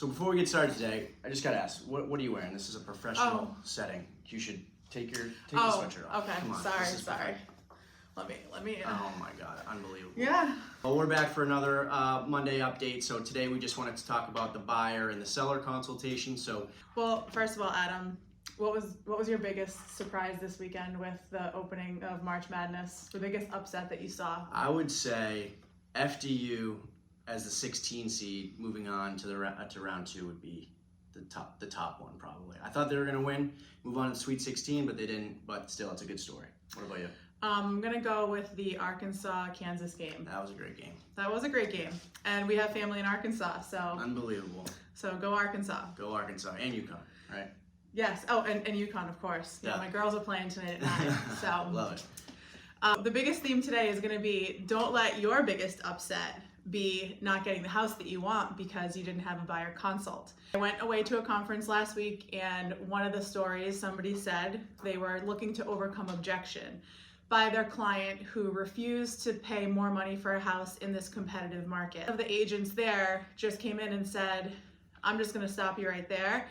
So before we get started today, I just gotta ask, what are you wearing? This is a professional setting. You should take your sweatshirt off. Okay. Come on, Sorry. Let me. Oh my God, unbelievable. Yeah. Well, we're back for another Monday update. So today we just wanted to talk about the buyer and the seller consultation. So, Well, first of all, Adam, what was your biggest surprise this weekend with the opening of March Madness? The biggest upset that you saw? I would say FDU as the 16 seed moving on to round 2 would be the top one probably. I thought they were gonna win, move on to Sweet 16, but they didn't. But still, it's a good story. What about you? I'm gonna go with the Arkansas-Kansas game. That was a great game. That was a great game, and we have family in Arkansas, so Unbelievable. So go Arkansas. Go Arkansas and UConn, right? Yes. Oh, and UConn, of course. Yeah, my girls are playing tonight at 9. So love it. The biggest theme today is going to be don't let your biggest upset be not getting the house that you want because you didn't have a buyer consult. I went away to a conference last week, and one of the stories, somebody said they were looking to overcome objection by their client who refused to pay more money for a house in this competitive market. One of the agents there just came in and said, I'm just going to stop you right there.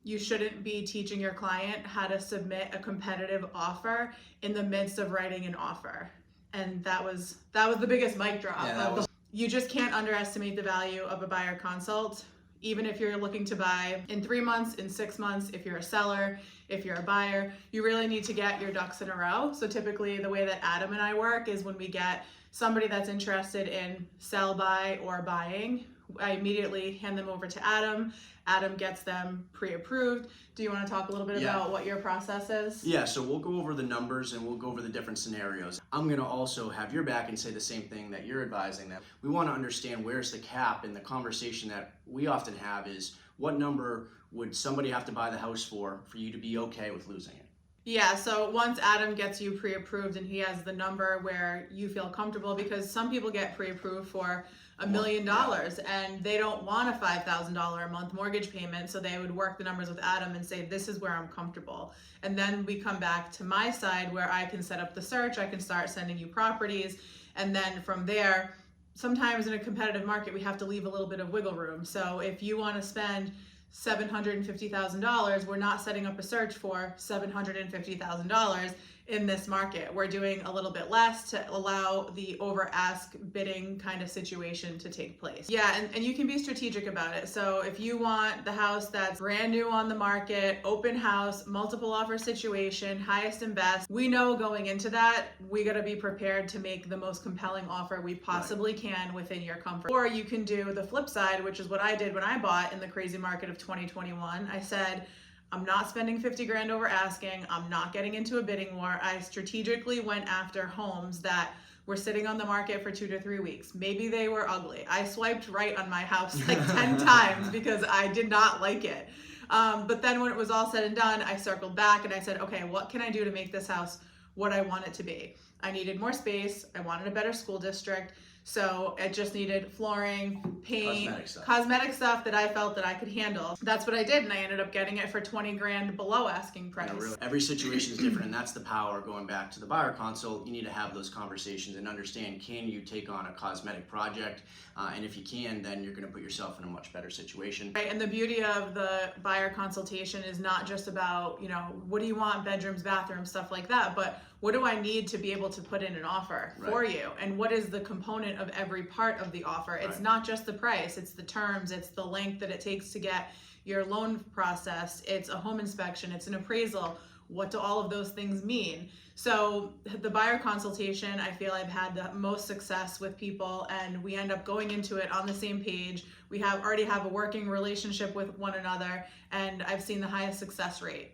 You shouldn't be teaching your client how to submit a competitive offer in the midst of writing an offer. And that was the biggest mic drop. Yeah, You just can't underestimate the value of a buyer consult. Even if you're looking to buy in 3 months, in 6 months, if you're a seller, if you're a buyer, you really need to get your ducks in a row. So typically the way that Adam and I work is when we get somebody that's interested in sell, buy, or buying, I immediately hand them over to Adam. Adam gets them pre-approved. Do you want to talk a little bit about what your process is? Yeah, so we'll go over the numbers and we'll go over the different scenarios. I'm going to also have your back and say the same thing that you're advising, that we want to understand where's the cap, and the conversation that we often have is what number would somebody have to buy the house for you to be okay with losing it? Yeah, so once Adam gets you pre-approved and he has the number where you feel comfortable, because some people get pre-approved for $1 million and they don't want a $5,000 a month mortgage payment, so they would work the numbers with Adam and say, this is where I'm comfortable. And then we come back to my side where I can set up the search, I can start sending you properties, and then from there, sometimes in a competitive market, we have to leave a little bit of wiggle room. So if you want to spend $750,000, we're not setting up a search for $750,000 in this market. We're doing a little bit less to allow the over ask bidding kind of situation to take place. Yeah, and you can be strategic about it. So if you want the house that's brand new on the market, open house, multiple offer situation, highest and best, we know going into that, we gotta be prepared to make the most compelling offer we possibly can within your comfort. Or you can do the flip side, which is what I did when I bought in the crazy market of 2021. I said, I'm not spending 50 grand over asking. I'm not getting into a bidding war. I strategically went after homes that were sitting on the market for 2 to 3 weeks. Maybe they were ugly. I swiped right on my house like 10 times because I did not like it. But then when it was all said and done, I circled back and I said, okay, what can I do to make this house what I want it to be? I needed more space. I wanted a better school district. So it just needed flooring, paint, cosmetic stuff that I felt that I could handle. That's what I did, and I ended up getting it for 20 grand below asking price. Yeah, really. Every situation is different, and that's the power. Going back to the buyer consult, you need to have those conversations and understand, can you take on a cosmetic project? And if you can, then you're going to put yourself in a much better situation. Right, and the beauty of the buyer consultation is not just about, what do you want, bedrooms, bathrooms, stuff like that, but what do I need to be able to put in an offer for you? And what is the component of every part of the offer? It's not just the price, it's the terms, it's the length that it takes to get your loan processed, it's a home inspection, it's an appraisal. What do all of those things mean? So the buyer consultation, I feel I've had the most success with people, and we end up going into it on the same page. We already have a working relationship with one another, and I've seen the highest success rate.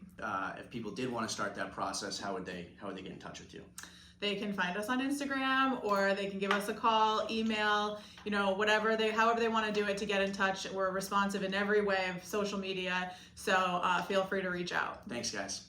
If people did want to start that process, how would they get in touch with you? They can find us on Instagram, or they can give us a call, email, however they want to do it to get in touch. We're responsive in every way of social media, so feel free to reach out. Thanks, guys.